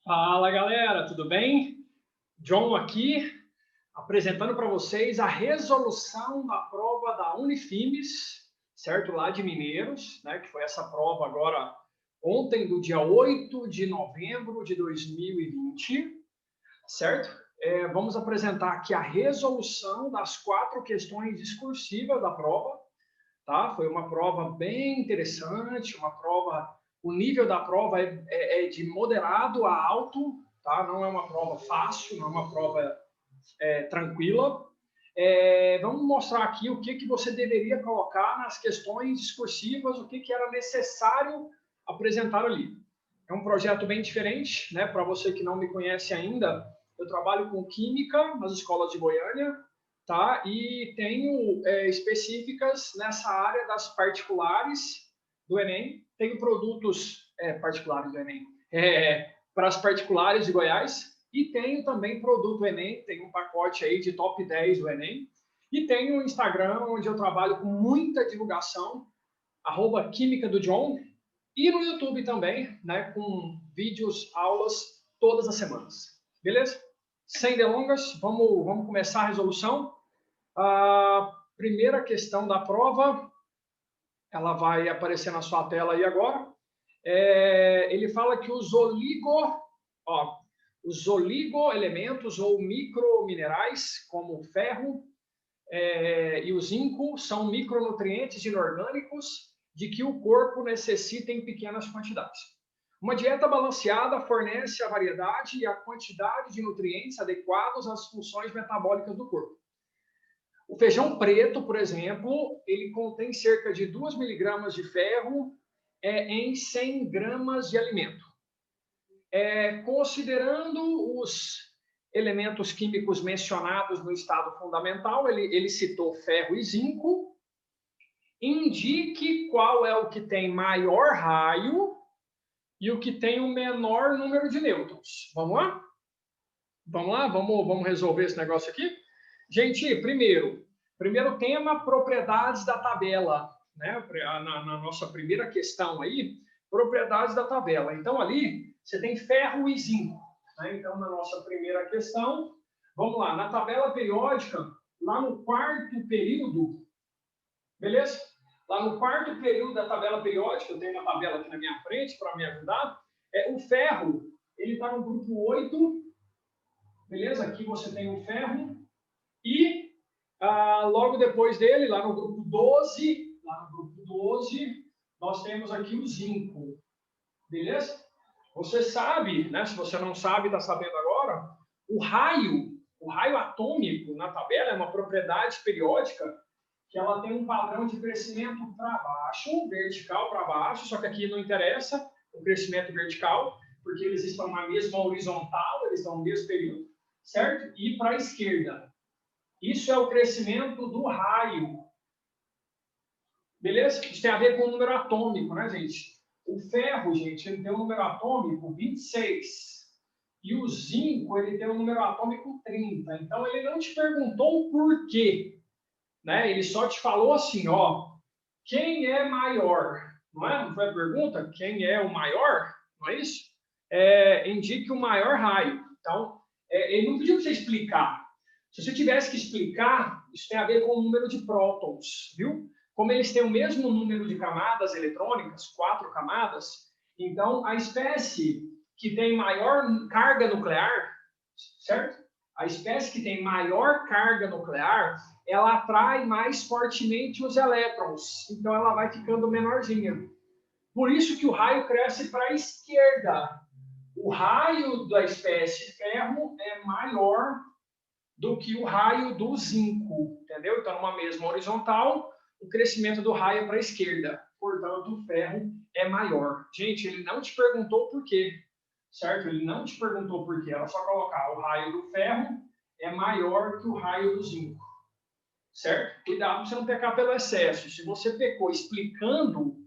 Fala galera, tudo bem? John aqui, apresentando para vocês a resolução da prova da Unifimes, certo? Lá de Mineiros, né? Que foi essa prova agora ontem, do dia 8 de novembro de 2020, certo? Vamos apresentar aqui a resolução das 4 questões discursivas da prova, tá? Foi uma prova bem interessante, uma prova, o nível da prova é de moderado a alto, tá? Não é uma prova fácil, não é uma prova tranquila. Vamos mostrar aqui o que você deveria colocar nas questões discursivas, o que era necessário apresentar ali. É um projeto bem diferente, né? Para você que não me conhece ainda, eu trabalho com química nas escolas de Goiânia, tá? E tenho específicas nessa área das particulares do Enem. Tenho produtos particulares do Enem para as particulares de Goiás e tenho também produto Enem, tenho um pacote aí de top 10 do Enem. E tenho um Instagram onde eu trabalho com muita divulgação, @química do John, e no YouTube também, né, com vídeos, aulas todas as semanas. Beleza? Sem delongas, vamos começar a resolução. A primeira questão da prova, ela vai aparecer na sua tela aí agora. Ele fala que os oligoelementos ou microminerais, como o ferro e o zinco, são micronutrientes inorgânicos de que o corpo necessita em pequenas quantidades. Uma dieta balanceada fornece a variedade e a quantidade de nutrientes adequados às funções metabólicas do corpo. O feijão preto, por exemplo, ele contém cerca de 2 miligramas de ferro em 100 gramas de alimento. Considerando os elementos químicos mencionados no estado fundamental, ele citou ferro e zinco. Indique qual é o que tem maior raio e o que tem o menor número de nêutrons. Vamos lá? Vamos lá? Vamos resolver esse negócio aqui? Gente, primeiro tema, propriedades da tabela, né? Na nossa primeira questão aí, propriedades da tabela. Então, ali, você tem ferro e zinco, né? Então, na nossa primeira questão, vamos lá, na tabela periódica, lá no quarto período, beleza? Lá no quarto período da tabela periódica, eu tenho uma tabela aqui na minha frente para me ajudar, o ferro, ele está no grupo 8, beleza? Aqui você tem o ferro, e logo depois dele, lá no grupo 12, nós temos aqui o zinco, beleza? Você sabe, né? Se você não sabe, está sabendo agora, o raio atômico na tabela é uma propriedade periódica que ela tem um padrão de crescimento para baixo, vertical para baixo, só que aqui não interessa o crescimento vertical, porque eles estão na mesma horizontal, eles estão no mesmo período, certo? E para a esquerda. Isso é o crescimento do raio. Beleza? Isso tem a ver com o número atômico, né, gente? O ferro, gente, ele tem um número atômico 26. E o zinco, ele tem um número atômico 30. Então, ele não te perguntou o porquê, né? Ele só te falou assim, ó, quem é maior? Não é? Não foi a pergunta? Quem é o maior? Não é isso? Indique o maior raio. Então, ele não pediu para você explicar. Se você tivesse que explicar, isso tem a ver com o número de prótons, viu? Como eles têm o mesmo número de camadas eletrônicas, 4 camadas, então a espécie que tem maior carga nuclear, certo? A espécie que tem maior carga nuclear, ela atrai mais fortemente os elétrons, então ela vai ficando menorzinha. Por isso que o raio cresce para a esquerda. O raio da espécie ferro é maior do que o raio do zinco, entendeu? Então, numa mesma horizontal, o crescimento do raio é para a esquerda. Portanto, o ferro é maior. Gente, ele não te perguntou por quê, certo? Ele não te perguntou por quê. Era só colocar o raio do ferro é maior que o raio do zinco, certo? Cuidado para você não pecar pelo excesso. Se você pecou explicando,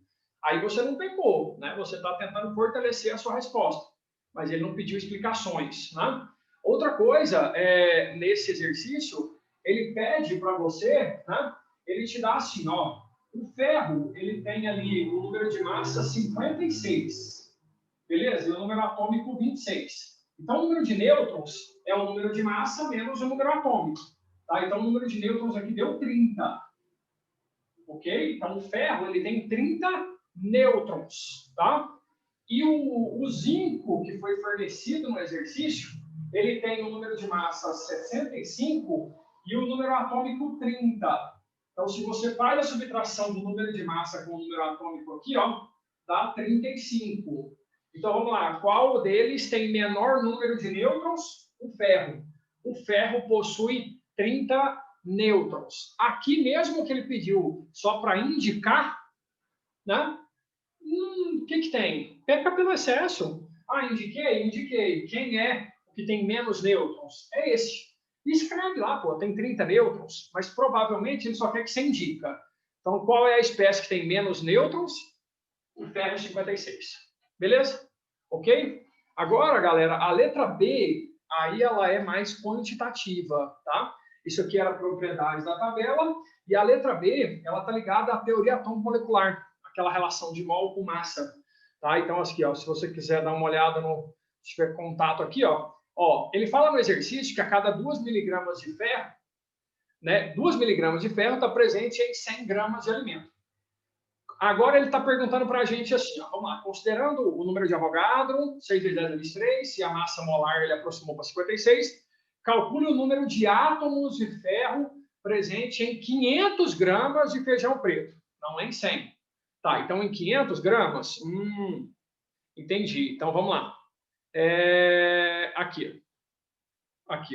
aí você não pecou, né? Você está tentando fortalecer a sua resposta, mas ele não pediu explicações, né? Outra coisa, nesse exercício, ele pede para você, né? Ele te dá assim, ó, o ferro, ele tem ali o número de massa 56. beleza? E o número atômico 26. Então, o número de nêutrons é o número de massa menos o número atômico. Tá? Então, o número de nêutrons aqui deu 30. Ok? Então, o ferro ele tem 30 nêutrons. Tá? E o zinco, que foi fornecido no exercício, ele tem o número de massa 65 e o número atômico 30. Então, se você faz a subtração do número de massa com o número atômico aqui, ó, dá 35. Então, vamos lá. Qual deles tem menor número de nêutrons? O ferro. O ferro possui 30 nêutrons. Aqui mesmo que ele pediu só para indicar, né? O que tem? Peca pelo excesso. Ah, indiquei. Quem é o que tem menos nêutrons? É esse. E escreve lá, pô, tem 30 nêutrons, mas provavelmente ele só quer que você indica. Então, qual é a espécie que tem menos nêutrons? O ferro 56. Beleza? Ok? Agora, galera, a letra B, aí ela é mais quantitativa, tá? Isso aqui era propriedades da tabela. E a letra B, ela tá ligada à teoria atômico-molecular, aquela relação de mol com massa. Tá? Então, aqui, ó, se você quiser dar uma olhada no... Se tiver contato aqui, ó, ele fala no exercício que a cada 2 miligramas de ferro, né, 2 miligramas de ferro está presente em 100 gramas de alimento. Agora ele está perguntando para a gente assim, ó, vamos lá, considerando o número de Avogadro, 6 vezes 10 vezes 3, e a massa molar ele aproximou para 56, calcule o número de átomos de ferro presente em 500 gramas de feijão preto, não em 100. Tá, então em 500 gramas, entendi. Então vamos lá. Aqui,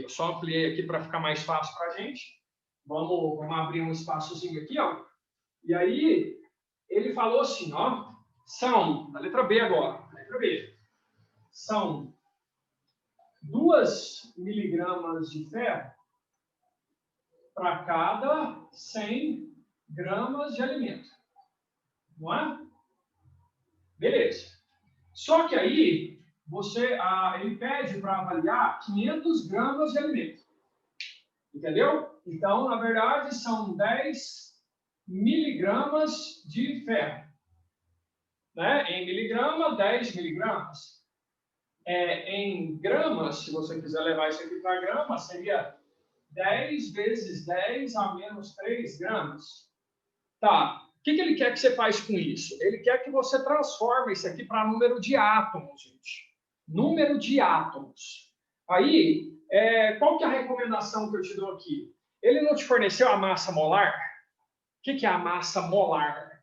eu só ampliei aqui para ficar mais fácil para a gente. Vamos abrir um espaçozinho aqui, ó. E aí ele falou assim, ó, são, na letra B agora, letra B, são 2 miligramas de ferro para cada 100 gramas de alimento. Não é? Beleza. Só que aí, ele pede para avaliar 500 gramas de alimento. Entendeu? Então, na verdade, são 10 miligramas de ferro. Né? Em miligrama, 10 miligramas. Em gramas, se você quiser levar isso aqui para grama, seria 10 vezes 10 a menos 3 gramas. Tá. O que ele quer que você faz com isso? Ele quer que você transforme isso aqui para número de átomos, gente. Número de átomos. Aí, qual que é a recomendação que eu te dou aqui? Ele não te forneceu a massa molar? O que é a massa molar?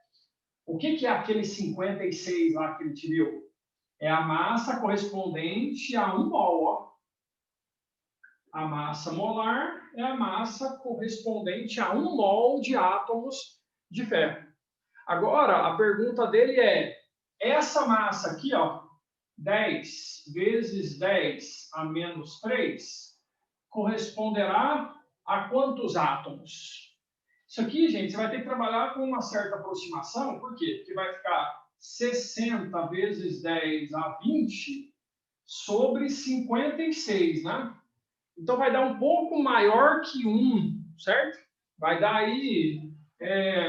O que é aquele 56 lá que ele te deu? É a massa correspondente a 1 mol, ó. A massa molar é a massa correspondente a 1 mol de átomos de ferro. Agora, a pergunta dele é, essa massa aqui, ó, 10 vezes 10 a menos 3, corresponderá a quantos átomos? Isso aqui, gente, você vai ter que trabalhar com uma certa aproximação. Por quê? Porque vai ficar 60 vezes 10 a 20 sobre 56, né? Então, vai dar um pouco maior que 1, certo? Vai dar aí,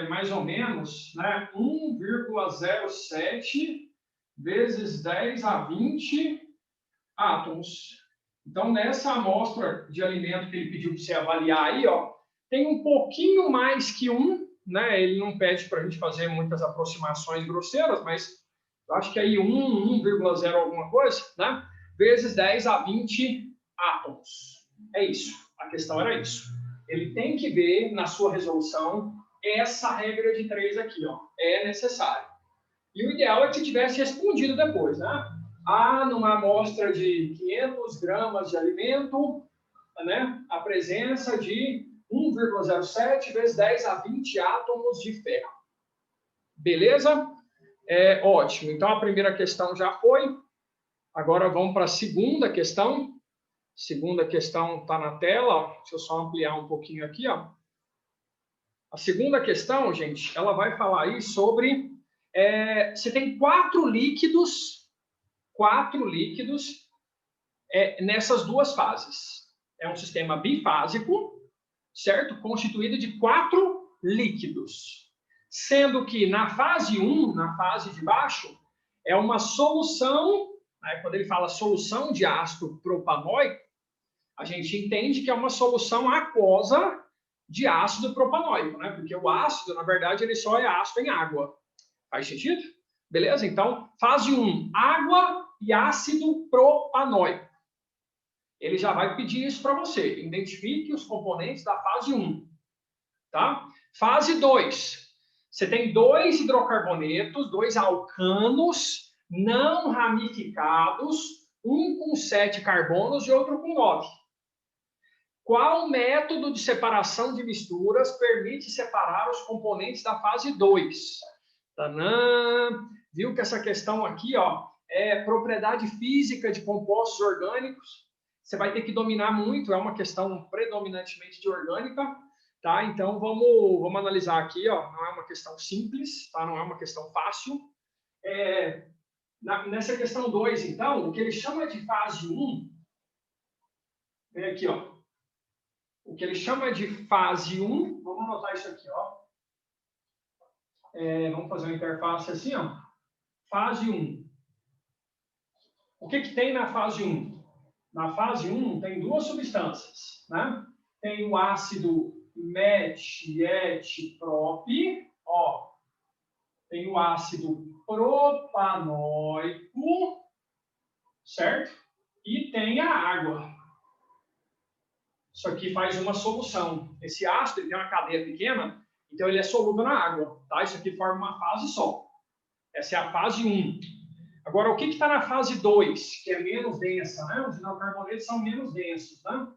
mais ou menos, né, 1,07 vezes 10 a 20 átomos. Então, nessa amostra de alimento que ele pediu para você avaliar aí, ó, tem um pouquinho mais que 1, né? Ele não pede para a gente fazer muitas aproximações grosseiras, mas eu acho que aí 1,0 alguma coisa, né? Vezes 10 a 20 átomos. É isso. A questão era isso. Ele tem que ver na sua resolução essa regra de 3 aqui, ó. É necessário. E o ideal é que você tivesse respondido depois, né? Numa amostra de 500 gramas de alimento, né? A presença de 1,07 vezes 10 a 20 átomos de ferro. Beleza? Ótimo. Então, a primeira questão já foi. Agora, vamos para a segunda questão. Segunda questão está na tela. Ó. Deixa eu só ampliar um pouquinho aqui. Ó. A segunda questão, gente, ela vai falar aí sobre... você tem 4 líquidos nessas duas fases. É um sistema bifásico, certo? Constituído de 4 líquidos. Sendo que na fase 1, na fase de baixo, é uma solução né? Quando ele fala solução de ácido propanóico, a gente entende que é uma solução aquosa de ácido propanóico, né? Porque o ácido, na verdade, ele só é ácido em água. Faz sentido? Beleza? Então, fase 1, água e ácido propanóico. Ele já vai pedir isso para você. Identifique os componentes da fase 1. Tá? Fase 2. Você tem 2 hidrocarbonetos, 2 alcanos não ramificados, um com 7 carbonos e outro com 9. Qual método de separação de misturas permite separar os componentes da fase 2? Tanã! Viu que essa questão aqui, ó, é propriedade física de compostos orgânicos. Você vai ter que dominar muito, é uma questão predominantemente de orgânica, tá? Então vamos analisar aqui, ó, não é uma questão simples, tá? Não é uma questão fácil. Nessa questão 2, então, o que ele chama de fase 1, vem aqui, ó. O que ele chama de fase 1, vamos anotar isso aqui, ó. Vamos fazer uma interface assim, ó. Fase 1. O que tem na fase 1? Na fase 1 tem 2 substâncias, né? Tem o ácido metietprop, ó. Tem o ácido propanóico, certo? E tem a água. Isso aqui faz uma solução. Esse ácido ele tem uma cadeia pequena, então ele é solúvel na água, tá? Isso aqui forma uma fase só. Essa é a fase 1. Agora, o que está na fase 2, que é menos densa, né? Os hidrocarbonetos são menos densos, né?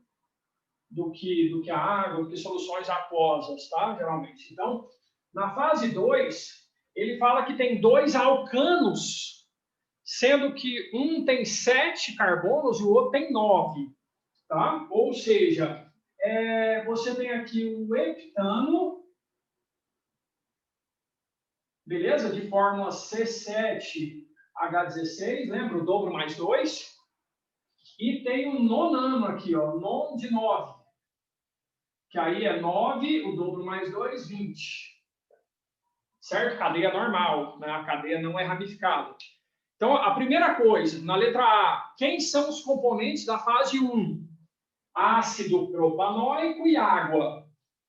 Do que a água, do que soluções aquosas, tá? Geralmente. Então, na fase 2, ele fala que tem 2 alcanos, sendo que um tem 7 carbonos e o outro tem 9. Tá? Ou seja, você tem aqui o heptano, beleza? De fórmula C7H16, lembra? O dobro mais 2. E tem o nonano aqui, ó, non de 9. Que aí é 9, o dobro mais 2, 20. Certo? Cadeia normal, né? A cadeia não é ramificada. Então, a primeira coisa, na letra A, quem são os componentes da fase 1? Ácido propanóico e água.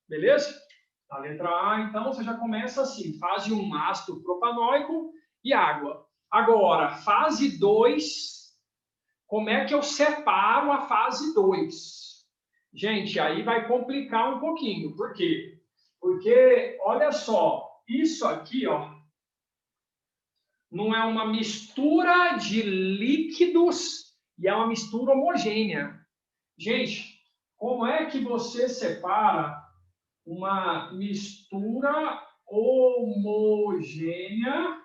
Beleza? Na letra A, então, você já começa assim. Fase 1, ácido propanóico e água. Agora, fase 2, como é que eu separo a fase 2? Gente, aí vai complicar um pouquinho. Por quê? Porque, olha só, isso aqui, ó, não é uma mistura de líquidos e é uma mistura homogênea. Gente, como é que você separa uma mistura homogênea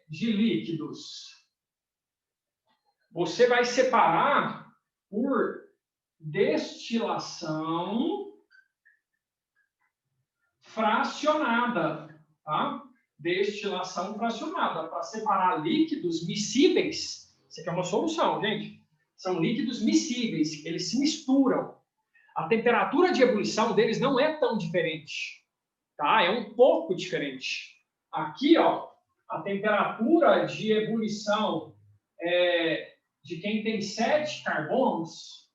de líquidos? Você vai separar por destilação fracionada, tá? Destilação fracionada. Para separar líquidos miscíveis, isso aqui é uma solução, gente. São líquidos miscíveis, eles se misturam. A temperatura de ebulição deles não é tão diferente, tá? É um pouco diferente. Aqui, ó, a temperatura de ebulição de quem tem 7 carbonos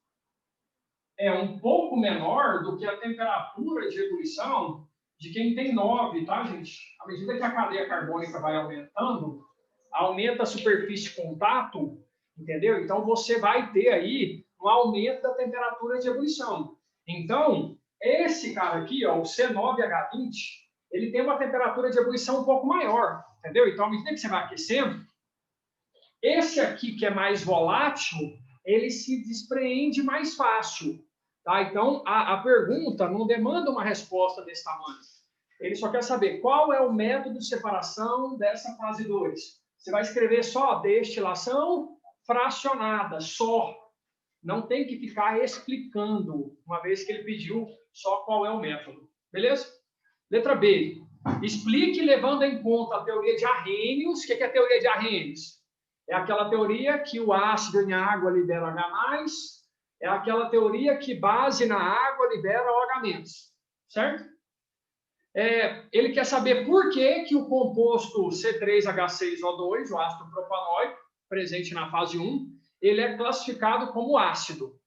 é um pouco menor do que a temperatura de ebulição de quem tem 9, tá, gente? À medida que a cadeia carbônica vai aumentando, aumenta a superfície de contato, entendeu? Então, você vai ter aí um aumento da temperatura de ebulição. Então, esse cara aqui, ó, o C9H20, ele tem uma temperatura de ebulição um pouco maior, entendeu? Então, à medida que você vai aquecendo, esse aqui, que é mais volátil, ele se despreende mais fácil, tá? Então, a pergunta não demanda uma resposta desse tamanho. Ele só quer saber qual é o método de separação dessa fase 2. Você vai escrever só destilação fracionada, só. Não tem que ficar explicando, uma vez que ele pediu só qual é o método. Beleza? Letra B. Explique levando em conta a teoria de Arrhenius. O que é a teoria de Arrhenius? É aquela teoria que o ácido em água libera H+, é aquela teoria que base na água libera OH-, certo? Ele quer saber por que o composto C3H6O2, o ácido propanóico, presente na fase 1, ele é classificado como ácido.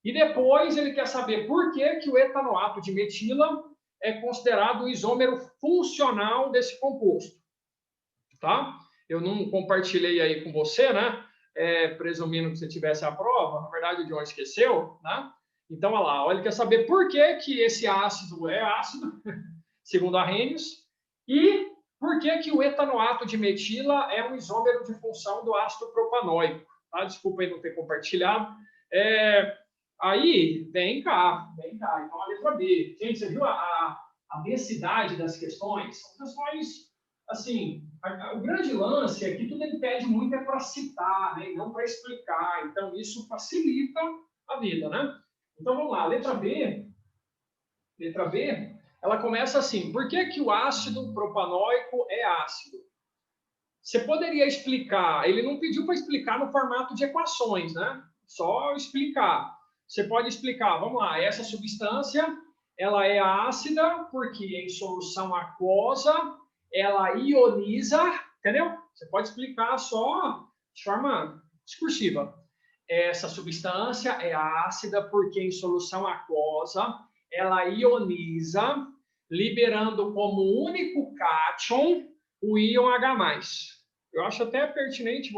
E depois ele quer saber por que o etanoato de metila é considerado o isômero funcional desse composto. Tá? Eu não compartilhei aí com você, né? Presumindo que você tivesse a prova, na verdade o John esqueceu, né? Então, olha lá, ele quer saber por que esse ácido é ácido, segundo Arrhenius, e por que o etanoato de metila é um isômero de função do ácido propanóico. Tá? Desculpa aí não ter compartilhado. Aí, vem cá. Então, a letra B. Gente, você viu a densidade das questões? São questões, assim, o grande lance é que tudo ele pede muito é para citar, né? E não para explicar. Então, isso facilita a vida, né? Então, vamos lá. Letra B, ela começa assim. Por que o ácido propanóico é ácido? Você poderia explicar. Ele não pediu para explicar no formato de equações, né? Só explicar. Você pode explicar, vamos lá, essa substância, ela é ácida porque em solução aquosa ela ioniza, entendeu? Você pode explicar só de forma discursiva. Essa substância é ácida porque em solução aquosa ela ioniza, liberando como único cátion o íon H+. Eu acho até pertinente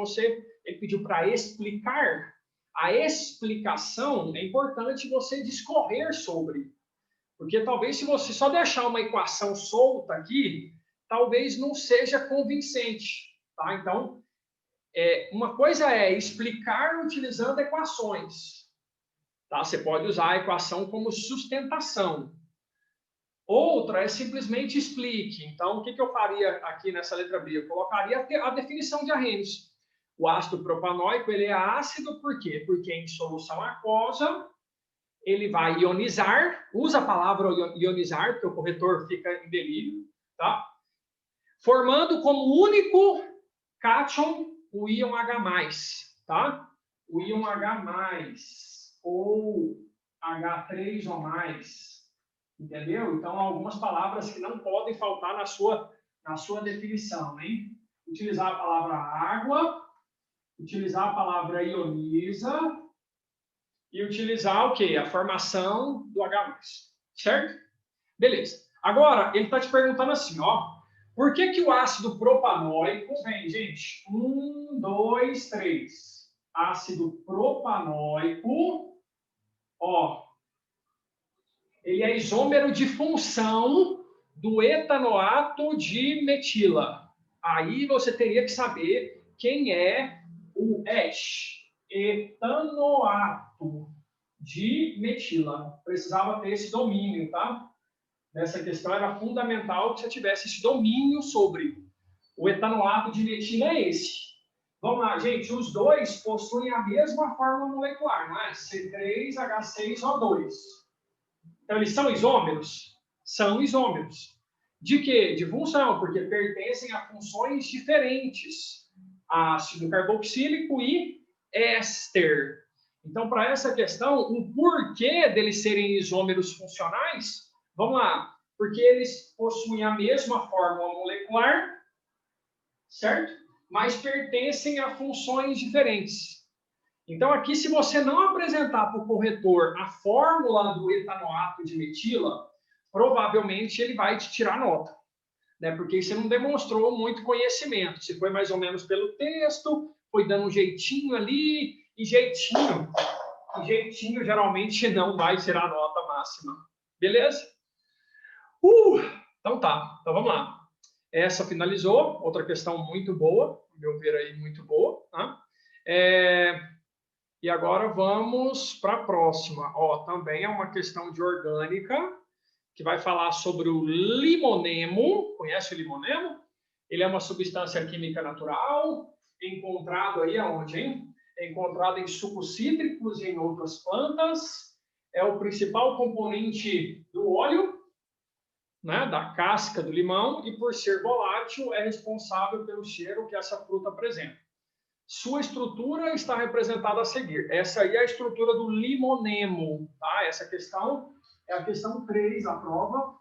ele pediu para explicar. A explicação é importante você discorrer sobre. Porque talvez se você só deixar uma equação solta aqui, talvez não seja convincente. Tá? Então, uma coisa é explicar utilizando equações. Tá? Você pode usar a equação como sustentação. Outra é simplesmente explique. Então, o que eu faria aqui nessa letra B? Eu colocaria a definição de Arrhenius. O ácido propanóico ele é ácido por quê? Porque em solução aquosa ele vai ionizar, usa a palavra ionizar, porque o corretor fica em delírio, tá? Formando como único cátion o íon H+, tá? O íon H+, ou H3 ou mais, entendeu? Então, algumas palavras que não podem faltar na sua definição, hein? Utilizar a palavra água, utilizar a palavra ioniza e utilizar o quê? A formação do H+, certo? Beleza. Agora, ele está te perguntando assim, ó, por que o ácido propanóico, vem, gente, 1, 2, 3, ácido propanóico, ó, ele é isômero de função do etanoato de metila. Aí você teria que saber quem é o etanoato de metila. Precisava ter esse domínio, tá? Nessa questão era fundamental que você tivesse esse domínio sobre o etanoato de metila é esse. Vamos lá, gente. Os dois possuem a mesma fórmula molecular, não é? C3H6O2. Então, eles são isômeros? São isômeros. De quê? De função, porque pertencem a funções diferentes. Ácido carboxílico e éster. Então, para essa questão, o porquê deles serem isômeros funcionais, vamos lá, porque eles possuem a mesma fórmula molecular, certo? Mas pertencem a funções diferentes. Então, aqui, se você não apresentar para o corretor a fórmula do etanoato de metila, provavelmente ele vai te tirar nota, né? Porque você não demonstrou muito conhecimento. Você foi mais ou menos pelo texto, foi dando um jeitinho ali, e jeitinho geralmente não vai ser a nota máxima. Beleza? Então tá. Então vamos lá. Essa finalizou. Outra questão muito boa, ao meu ver aí, muito boa. Tá? E agora vamos para a próxima. Ó, também é uma questão de orgânica, que vai falar sobre o limonemo. Conhece o limonemo? Ele é uma substância química natural, encontrado aí aonde, hein? É encontrado em sucos cítricos e em outras plantas. É o principal componente do óleo, né, da casca do limão, e por ser volátil é responsável pelo cheiro que essa fruta apresenta. Sua estrutura está representada a seguir. Essa aí é a estrutura do limonemo, tá? Essa questão é a questão 3 da prova.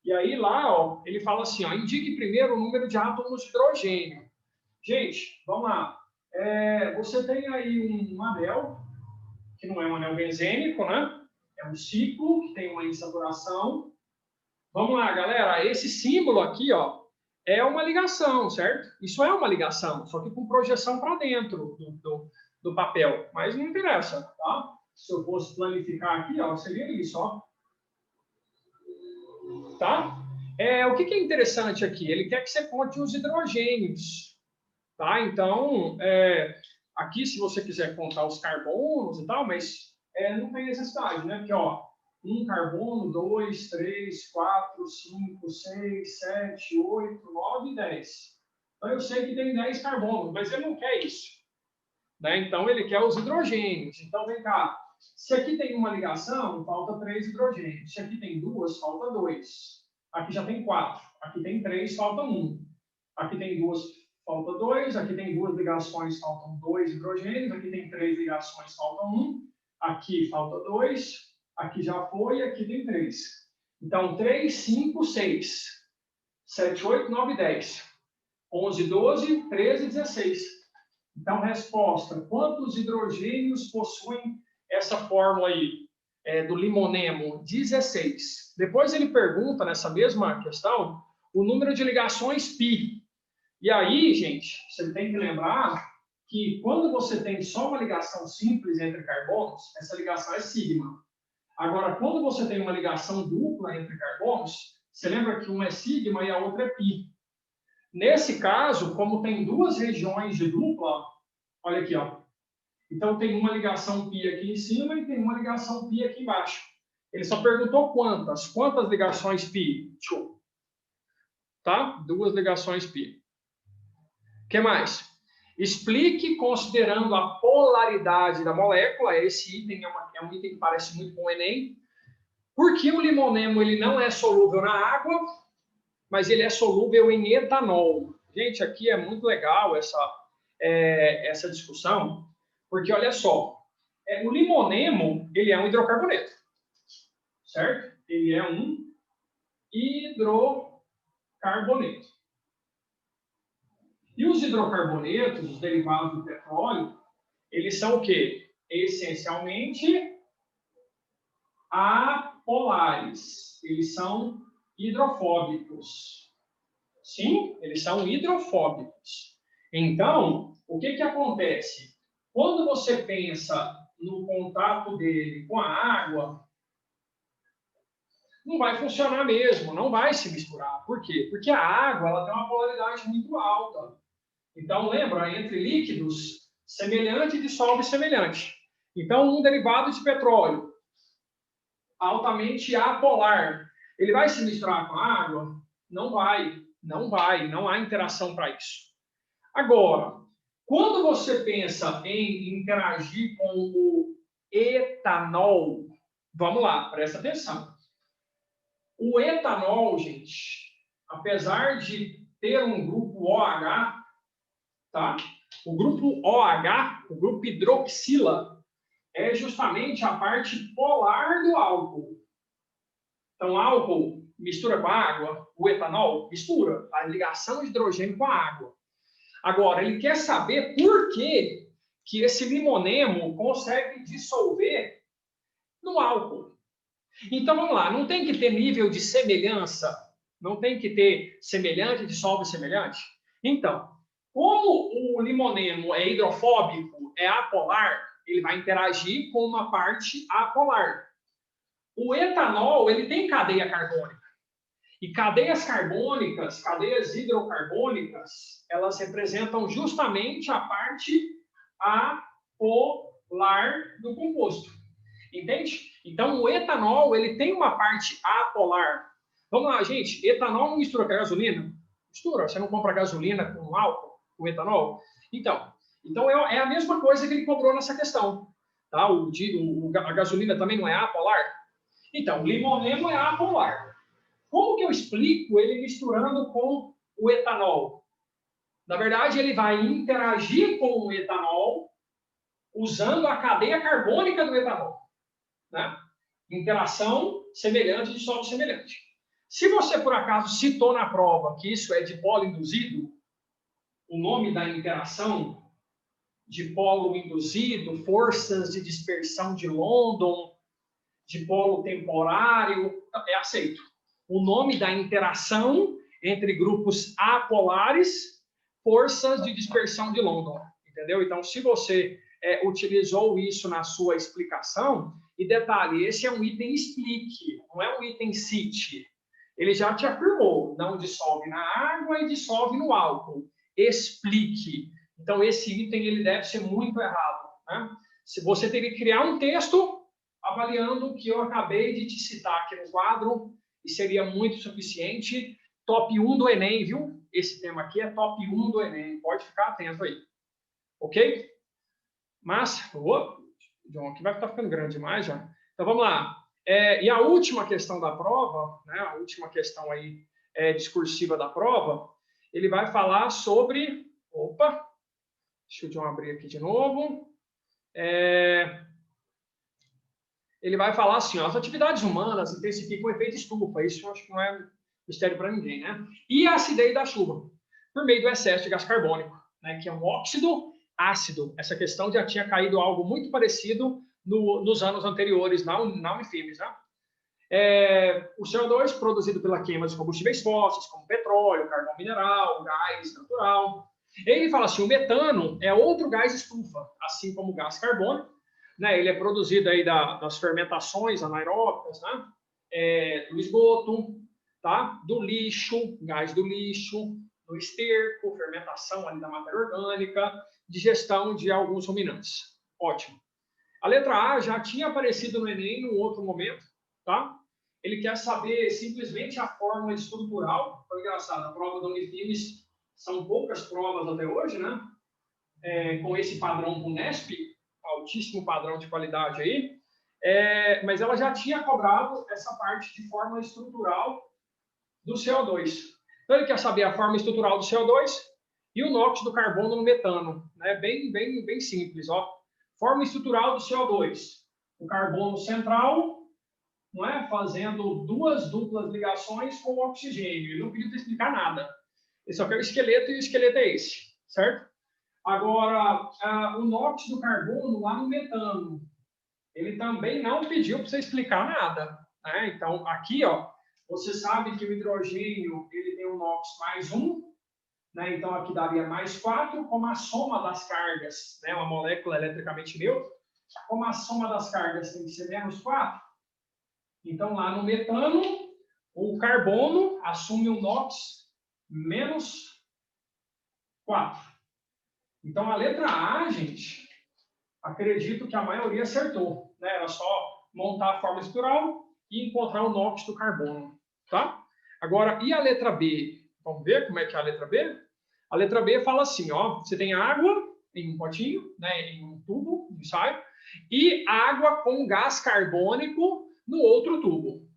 E aí lá, ó, ele fala assim, ó, indique primeiro o número de átomos de hidrogênio. Gente, vamos lá. você tem aí um anel, que não é um anel benzênico, né? É um ciclo que tem uma insaturação. Vamos lá, galera. Esse símbolo aqui, ó, é uma ligação, certo? Isso é uma ligação, só que com projeção para dentro do papel. Mas não interessa, tá? Se eu fosse planificar aqui, ó, seria isso, ó. Tá? O que é interessante aqui? Ele quer que você conte os hidrogênios, tá? Então, aqui, se você quiser contar os carbonos e tal, mas não tem necessidade, né? Porque, ó, 1 carbono, 2, 3, 4, 5, 6, 7, 8, 9, 10. Então, eu sei que tem 10 carbonos, mas ele não quer isso, né? Então, ele quer os hidrogênios. Então, vem cá. Se aqui tem uma ligação, falta 3 hidrogênios. Se aqui tem 2, falta 2. Aqui já tem 4. Aqui tem 3, falta 1. Aqui tem 2, falta 2. Aqui tem 2 ligações, faltam 2 hidrogênios. Aqui tem 3 ligações, falta 1. Aqui falta 2. Aqui já foi, aqui tem 3. Então, 3, 5, 6. 7, 8, 9, 10. 11, 12, 13, 16. Então, resposta. Quantos hidrogênios possuem essa fórmula aí do limonemo? 16. Depois ele pergunta, nessa mesma questão, o número de ligações π. E aí, gente, você tem que lembrar que quando você tem só uma ligação simples entre carbonos, essa ligação é sigma. Agora, quando você tem uma ligação dupla entre carbonos, você lembra que uma é sigma e a outra é π. Nesse caso, como tem duas regiões de dupla, olha aqui, ó. Então, tem uma ligação π aqui em cima e tem uma ligação π aqui embaixo. Ele só perguntou quantas. Quantas ligações π? Show. Tá? 2 ligações π. O que mais? Explique, considerando a polaridade da molécula. Esse item é um item que parece muito com o Enem. Por que o limonemo ele não é solúvel na água, mas ele é solúvel em etanol? Gente, aqui é muito legal essa discussão, porque olha só, o limonemo ele é um hidrocarboneto, certo? Ele é um hidrocarboneto. E os hidrocarbonetos, os derivados do petróleo, eles são o quê? Essencialmente apolares. Eles são hidrofóbicos. Sim, eles são hidrofóbicos. Então, o que acontece? Quando você pensa no contato dele com a água, não vai funcionar mesmo, não vai se misturar. Por quê? Porque a água ela tem uma polaridade muito alta. Então, lembra, entre líquidos, semelhante dissolve semelhante. Então, um derivado de petróleo, altamente apolar, ele vai se misturar com a água? Não vai, não vai, não há interação para isso. Agora, quando você pensa em interagir com o etanol, vamos lá, presta atenção. O etanol, gente, apesar de ter um grupo OH, tá? O grupo OH, o grupo hidroxila, é justamente a parte polar do álcool. Então, álcool mistura com a água, o etanol mistura a ligação de hidrogênio com a água. Agora, ele quer saber por que esse limonemo consegue dissolver no álcool. Então, vamos lá, não tem que ter nível de semelhança, não tem que ter semelhante, dissolve semelhante? Então, como o limonemo é hidrofóbico, é apolar, ele vai interagir com uma parte apolar. O etanol, ele tem cadeia carbônica. E cadeias carbônicas, cadeias hidrocarbônicas, elas representam justamente a parte apolar do composto. Entende? Então, o etanol, ele tem uma parte apolar. Vamos lá, gente. Etanol não mistura com a gasolina? Mistura. Você não compra gasolina com álcool, com etanol? Então é a mesma coisa que ele cobrou nessa questão. Tá? A gasolina também não é apolar? Então, o limonemo é apolar. Como que eu explico ele misturando com o etanol? Na verdade, ele vai interagir com o etanol usando a cadeia carbônica do etanol. Né? Interação semelhante, dissolve semelhante. Se você, por acaso, citou na prova que isso é dipolo induzido, o nome da interação dipolo induzido, forças de dispersão de London, dipolo temporário, é aceito. O nome da interação entre grupos apolares, forças de dispersão de London, entendeu? Então, se você utilizou isso na sua explicação, e detalhe, esse é um item explique, não é um item cite. Ele já te afirmou, não dissolve na água e dissolve no álcool. Explique. Então, esse item ele deve ser muito errado, né? Se você teria que criar um texto avaliando o que eu acabei de te citar aqui no quadro, e seria muito suficiente. Top 1 do Enem, viu? Esse tema aqui é top 1 do Enem. Pode ficar atento aí. Ok? Mas, John, aqui vai estar ficando grande demais já. Então, vamos lá. E a última questão da prova, né, a última questão aí discursiva da prova, ele vai falar sobre... Opa! Deixa o John abrir aqui de novo. Ele vai falar assim, ó, as atividades humanas intensificam o efeito estufa. Isso eu acho que não é mistério para ninguém, né? E a acidez da chuva, por meio do excesso de gás carbônico, né, que é um óxido ácido. Essa questão já tinha caído algo muito parecido nos anos anteriores, na Unifimes, né? O CO2 produzido pela queima de combustíveis fósseis, como petróleo, carvão mineral, gás natural. Ele fala assim, o metano é outro gás estufa, assim como o gás carbônico, né? Ele é produzido aí das fermentações anaeróbicas, né? Do esgoto, tá? Do lixo, gás do lixo, do esterco, fermentação ali da matéria orgânica, digestão de alguns ruminantes. Ótimo. A letra A já tinha aparecido no Enem em um outro momento, tá? Ele quer saber simplesmente a fórmula estrutural. Foi engraçado, a prova da Unifimes são poucas provas até hoje, né? Com esse padrão do Unesp, altíssimo padrão de qualidade aí, mas ela já tinha cobrado essa parte de fórmula estrutural do CO2. Então, ele quer saber a forma estrutural do CO2 e o NOx do carbono no metano. Né? Bem simples. Ó. Forma estrutural do CO2. O carbono central, não é? Fazendo duas duplas ligações com o oxigênio. Ele não pediu para explicar nada. Ele só quer o esqueleto, e o esqueleto é esse. Certo? Agora, o NOx do carbono lá no metano, ele também não pediu para você explicar nada. Né? Então, aqui, ó, você sabe que o hidrogênio ele tem um NOx mais 1, né? Então aqui daria mais 4, como a soma das cargas, né? Uma molécula eletricamente neutra, como a soma das cargas tem que ser menos 4, então lá no metano, o carbono assume um NOx menos 4. Então, a letra A, gente, acredito que a maioria acertou. Né? Era só montar a forma estrutural e encontrar o NOx do carbono. Tá? Agora, e a letra B? Vamos ver como é que é a letra B? A letra B fala assim, ó, você tem água em um potinho, né, em um tubo, um ensaio, e água com gás carbônico no outro tubo.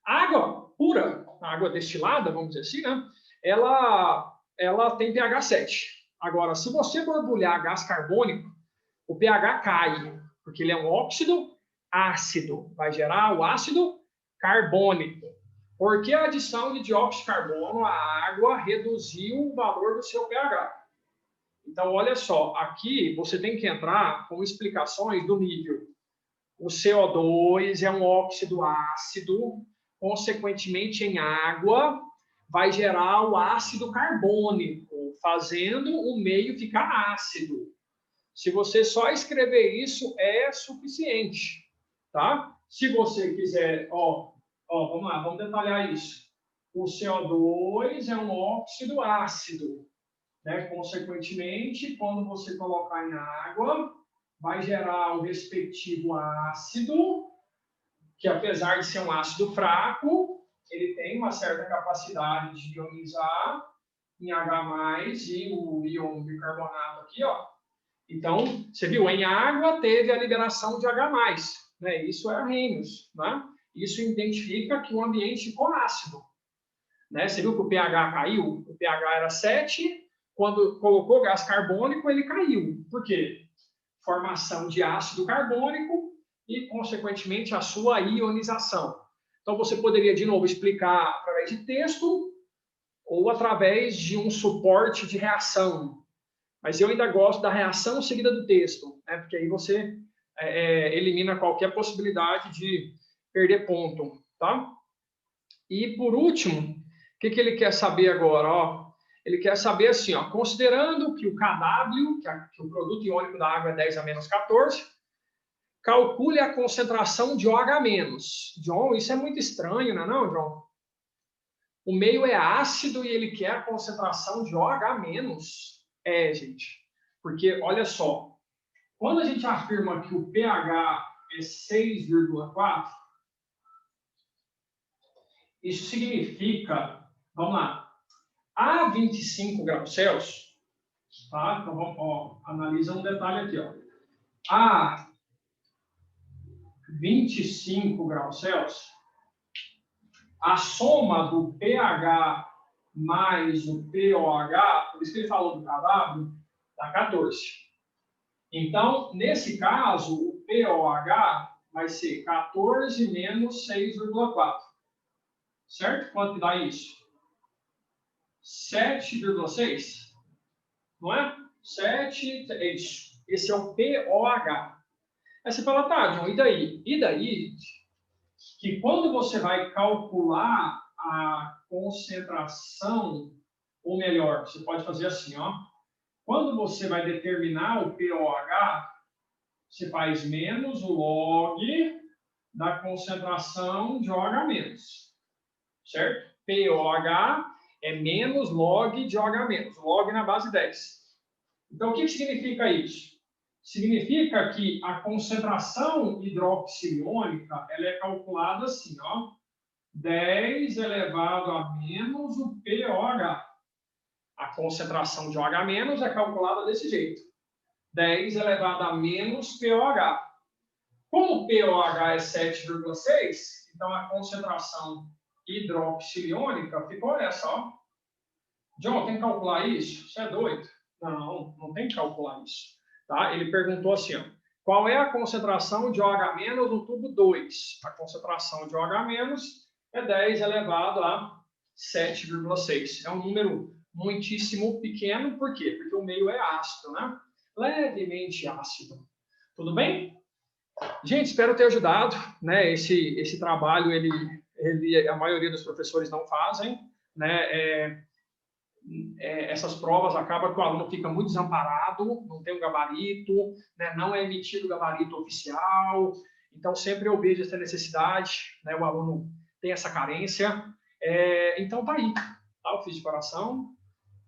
Água pura, água destilada, vamos dizer assim, né, ela tem pH 7. Agora, se você borbulhar gás carbônico, o pH cai, porque ele é um óxido ácido, vai gerar o ácido carbônico. Porque a adição de dióxido de carbono à água reduziu o valor do seu pH. Então, olha só, aqui você tem que entrar com explicações do nível. O CO2 é um óxido ácido, consequentemente em água, vai gerar o ácido carbônico, fazendo o meio ficar ácido. Se você só escrever isso, é suficiente, tá? Se você quiser, vamos lá, vamos detalhar isso. O CO2 é um óxido ácido, né? Consequentemente, quando você colocar em água, vai gerar o respectivo ácido, que apesar de ser um ácido fraco, ele tem uma certa capacidade de ionizar em H+, e o íon bicarbonato aqui, ó. Então, você viu, em água teve a liberação de H+, né? Isso é Arrhenius, né? Isso identifica que o ambiente ficou ácido. Né? Você viu que o pH caiu? O pH era 7, quando colocou gás carbônico, ele caiu. Por quê? Formação de ácido carbônico e, consequentemente, a sua ionização. Então, você poderia, de novo, explicar através de texto ou através de um suporte de reação. Mas eu ainda gosto da reação seguida do texto, né? Porque aí você elimina qualquer possibilidade de perder ponto, tá? E, por último, o que ele quer saber agora? Ó, ele quer saber assim, ó, considerando que o KW, que o produto iônico da água é 10 a menos 14, calcule a concentração de OH-. John, isso é muito estranho, não é não, John? O meio é ácido e ele quer a concentração de OH-. É, gente, porque, olha só, quando a gente afirma que o pH é 6,4, isso significa, vamos lá, a 25 graus Celsius, tá? Então, vamos, ó, analisa um detalhe aqui, ó. A 25 graus Celsius, a soma do pH mais o POH, por isso que ele falou do KW, dá 14. Então, nesse caso, o POH vai ser 14 menos 6,4. Certo? Quanto dá isso? 7,6. Não é? 7, é isso. Esse é o POH. Aí você fala, tá, John, e daí? E daí, que quando você vai calcular a concentração, ou melhor, você pode fazer assim, ó. Quando você vai determinar o POH, você faz menos o log da concentração de OH-. Certo? POH é menos log de OH-. Log na base 10. Então, o que significa isso? Significa que a concentração hidroxiliônica ela é calculada assim, ó, 10 elevado a menos o POH. A concentração de OH- é calculada desse jeito. 10 elevado a menos POH. Como o POH é 7,6, então a concentração hidroxiliônica ficou essa, ó. John, tem que calcular isso? Você é doido? Não, não tem que calcular isso. Tá? Ele perguntou assim, ó, qual é a concentração de OH- no tubo 2? A concentração de OH- é 10 elevado a 7,6. É um número muitíssimo pequeno, por quê? Porque o meio é ácido, né? Levemente ácido. Tudo bem? Gente, espero ter ajudado, né? Esse trabalho, a maioria dos professores não fazem, né? Essas provas acabam que o aluno fica muito desamparado, não tem um gabarito, né? Não é emitido gabarito oficial, então sempre eu vejo essa necessidade, né? O aluno tem essa carência, então tá aí, tá? Eu fiz de coração,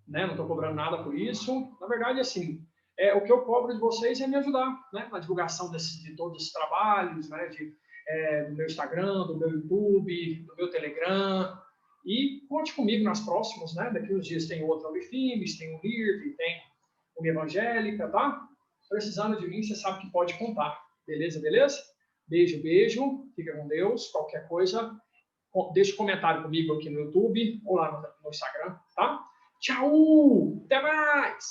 né? Não estou cobrando nada por isso, na verdade, assim, o que eu cobro de vocês é me ajudar, né? Na divulgação de todos esses trabalhos, né? Do meu Instagram, do meu YouTube, do meu Telegram. E conte comigo nas próximas, né? Daqui uns dias tem outra Unifimes, tem o NIRV, tem o Evangélica, tá? Precisando de mim, você sabe que pode contar. Beleza, beleza? Beijo, beijo. Fica com Deus. Qualquer coisa, deixa um comentário comigo aqui no YouTube ou lá no Instagram, tá? Tchau! Até mais!